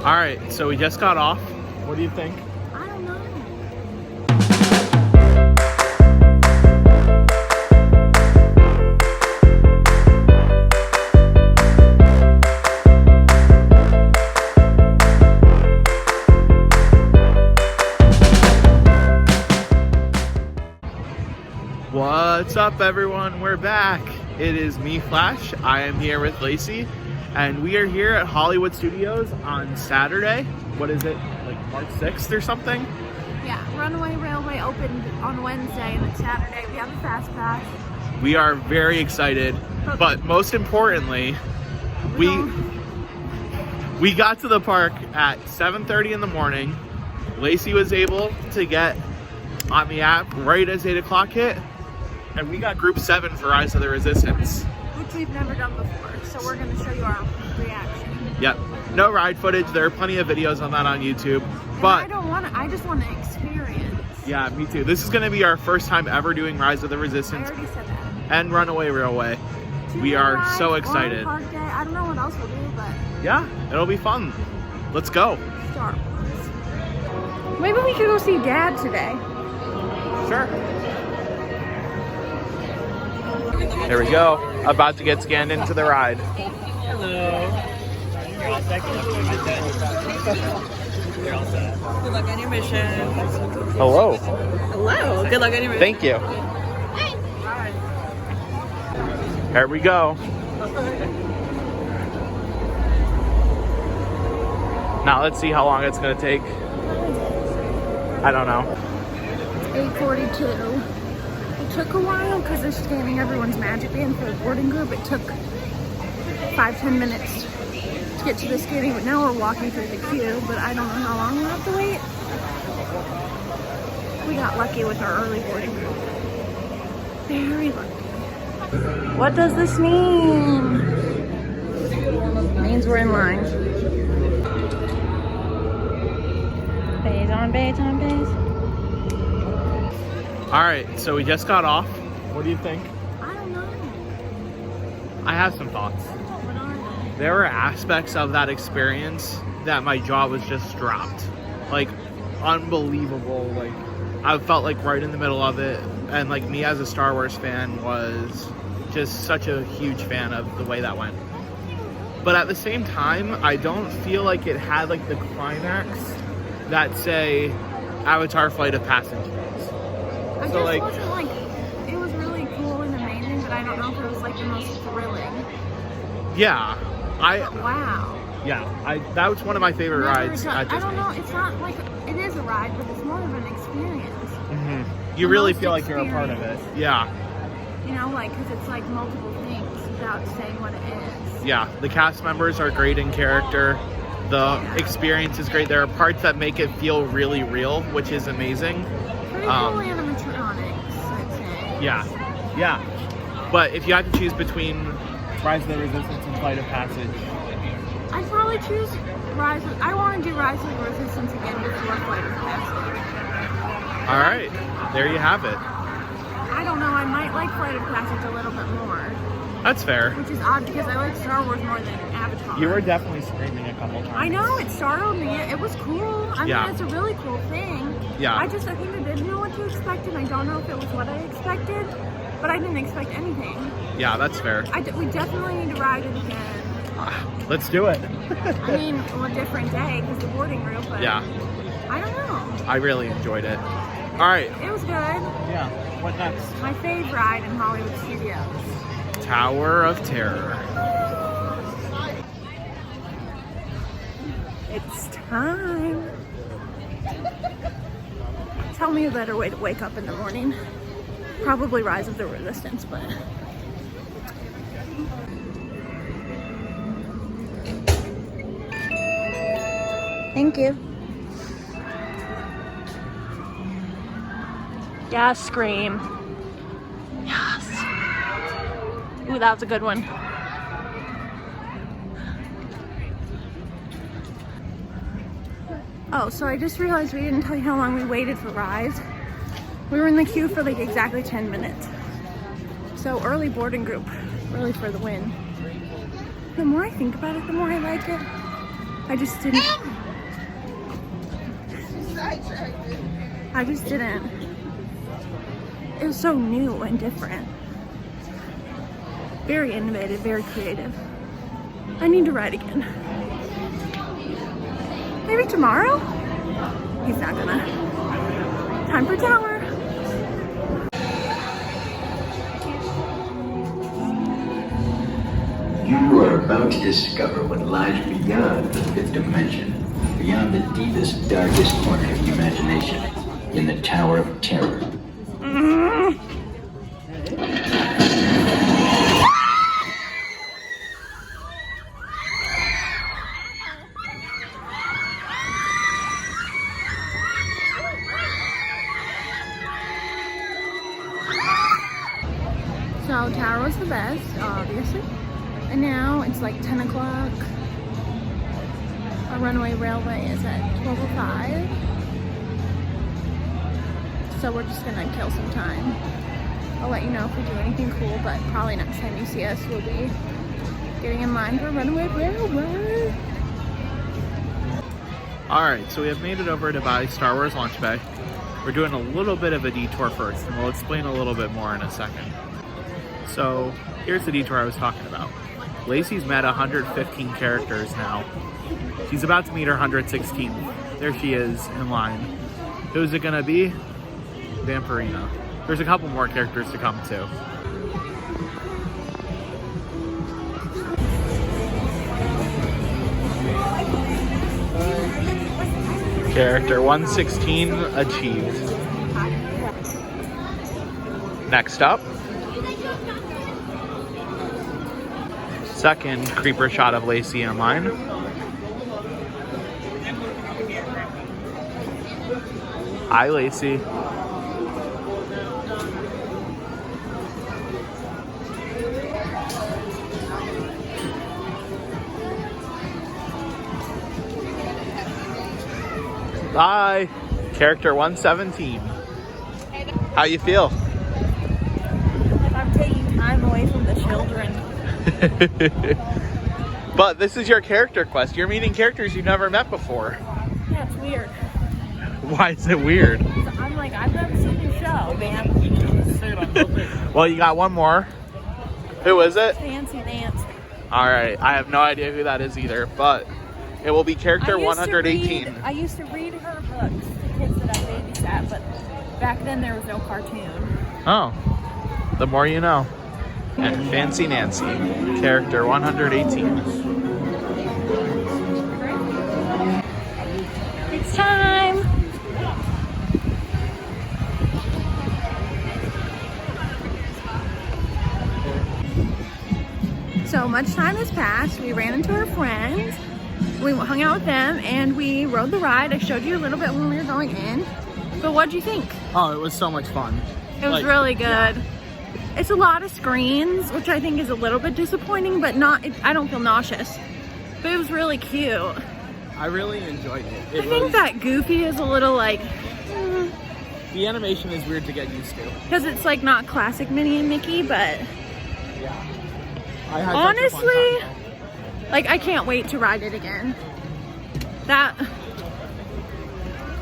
All right, so we just got off. What do you think? I don't know. What's up, everyone? We're back. It is me, Flash. I am here with Lacey, and we are here at Hollywood Studios on Saturday. What is it, like March 6th or something? Yeah, Runaway Railway opened on Wednesday, and it's Saturday. We have a fast pass. We are very excited, but most importantly, we got to the park at 7:30 in the morning. Lacey was able to get on the app right as 8 o'clock hit, and we got Group 7 for Rise of the Resistance. Which we've never done before, so we're going to show you our reaction. Yep. No ride footage. There are plenty of videos on that on YouTube. And But I just want to experience. yeah, me too. This is going to be our first time ever doing Rise of the I Resistance already said that. and Runaway Railway. We Two are rides so on excited. Park day. I don't know what else we'll do, but Yeah, it'll be fun. Let's go. Star Wars. Maybe we could go see Dad today. Sure. There we go. About to get scanned into the ride. Hello. You're all set. You're all set. Good luck on your mission. Hello. Hello. Good luck on your mission. Thank you. Here we go. Now let's see how long it's going to take. I don't know. 8:42. It took a while because they're scanning everyone's magic band for the boarding group. It took 5-10 minutes to get to the scanning, but now we're walking through the queue, but I don't know how long we'll have to wait. We got lucky with our early boarding group. Very lucky. What does this mean? It means we're in line. Bays on bays on bays. All right, so we just got off. What do you think? I don't know. I have some thoughts. What are they? There were aspects of that experience that my jaw was just dropped. Like, unbelievable. Like, I felt like right in the middle of it. And like me as a Star Wars fan was just such a huge fan of the way that went. But at the same time, I don't feel like it had like the climax that, say, Avatar Flight of Passage does. I So, just like- wasn't like, it was really cool and amazing, but I don't know if it was like the most thrilling. Yeah, Wow. that was one of my favorite rides at I Disney. don't know, it's not like, it is a ride, but it's more of an experience. You The really most feel like you're a part of it. experience. Yeah, You know, like, because it's like multiple things without saying what it is. yeah. The cast members are great in character. The experience is great. There are parts that make it feel really real, which is amazing. Pretty cool animatronics, I'd say. Yeah. But if you had to choose between Rise of the Resistance and Flight of Passage, I'd probably choose I want to do Rise of the Resistance again before Flight of Passage. all right, there you have it. I don't know, I might like Flight of Passage a little bit more. That's fair. Which is odd because I like Star Wars more than Avatar. You were definitely screaming a couple times. I know, it startled me. It was cool. I Yeah. mean, it's a really cool thing. Yeah. I think I didn't know what to expect, and I don't know if it was what I expected, but I didn't expect anything. Yeah, that's fair. We definitely need to ride it again. Let's do it. I mean, on a different day because the boarding group, but Yeah, I don't know. I really enjoyed it. All right. It was good. Yeah. What next? My fave ride in Hollywood Studios. Tower of Terror. It's time. Tell me a better way to wake up in the morning. Probably Rise of the Resistance, but... Thank you. Yes, scream. Yes. Ooh, that was a good one. Oh, so I just realized we didn't tell you how long we waited for Rise. We were in the queue for like exactly 10 minutes. So early boarding group, really for the win. The more I think about it, the more I like it. I just didn't. It was so new and different. Very innovative, very creative. I need to ride again. Maybe tomorrow? He's not gonna. Time for tower. You are about to discover what lies beyond the fifth dimension, beyond the deepest, darkest corner of the imagination, in the Tower of Terror. So tower was the best, obviously. And now it's like 10 o'clock. Our Runaway Railway is at 12:05. So we're just gonna kill some time. I'll let you know if we do anything cool, but probably next time you see us, we'll be getting in line for Runaway Railway. Alright, so we have made it over to buy Star Wars Lunch Bay. We're doing a little bit of a detour first, and we'll explain a little bit more in a second. So, here's the detour I was talking about. Lacey's met 115 characters now. She's about to meet her 116th. There she is in line. Who's it gonna be? Vampirina. There's a couple more characters to come too. Character 116 achieved. Next up, second creeper shot of Lacey in line. Hi, Lacey. Bye. Character 117. How you feel? I'm taking time away from the children. But this is your character quest. You're meeting characters you've never met before. Yeah, it's weird. Why is it weird? I'm like, I've never seen your show, man. Well, you got one more. Who is it? Fancy Nancy. Alright, I have no idea who that is either, but it will be character 118. I used to read her books to kids that I babysat, but back then there was no cartoon. Oh, the more you know. And Fancy Nancy, character 118. It's time! So much time has passed. We ran into our friends. We hung out with them and we rode the ride. I showed you a little bit when we were going in. But what'd you think? Oh, it was so much fun. It was really good. Yeah. It's a lot of screens, which I think is a little bit disappointing, but not. I don't feel nauseous. But it was really cute. I really enjoyed it. I think that Goofy is a little like... The animation is weird to get used to. Because it's like not classic Minnie and Mickey, but... Yeah. I had honestly, like I can't wait to ride it again.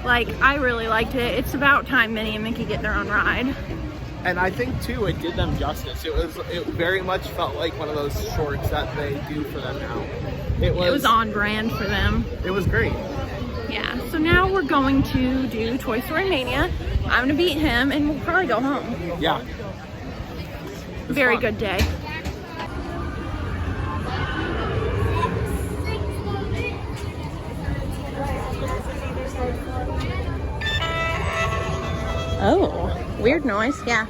Like I really liked it. It's about time Minnie and Mickey get their own ride. And I think too, it did them justice. It very much felt like one of those shorts that they do for them now. It was on brand for them. It was great. Yeah, so now we're going to do Toy Story Mania. I'm gonna beat him and we'll probably go home. Yeah. Very fun. Good day. Oh, weird noise, yeah.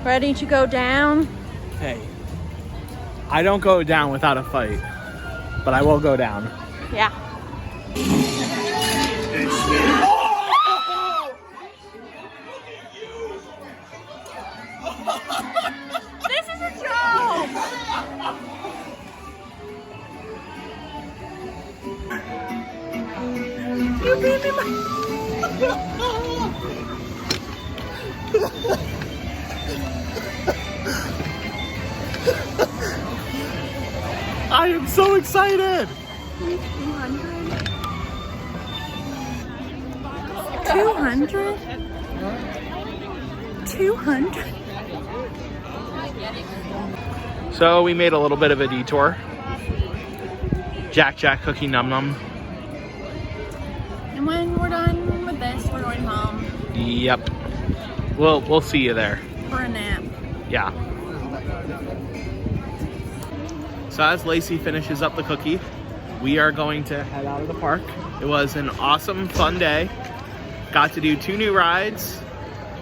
Ready to go down? Hey, I don't go down without a fight, but I will go down. Yeah. This is a joke! You beat me. I am so excited! $200? $200? So we made a little bit of a detour. Jack Jack Cookie Num Num. And when we're done with this, we're going home Yep. We'll see you there. for a nap. Yeah. So as Lacey finishes up the cookie, we are going to head out of the park. It was an awesome, fun day. Got to do 2 new rides.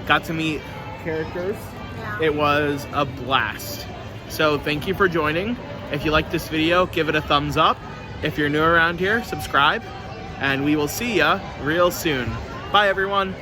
Got to meet characters. Yeah. It was a blast. So thank you for joining. If you like this video, give it a thumbs up. If you're new around here, subscribe. And we will see ya real soon. Bye, everyone.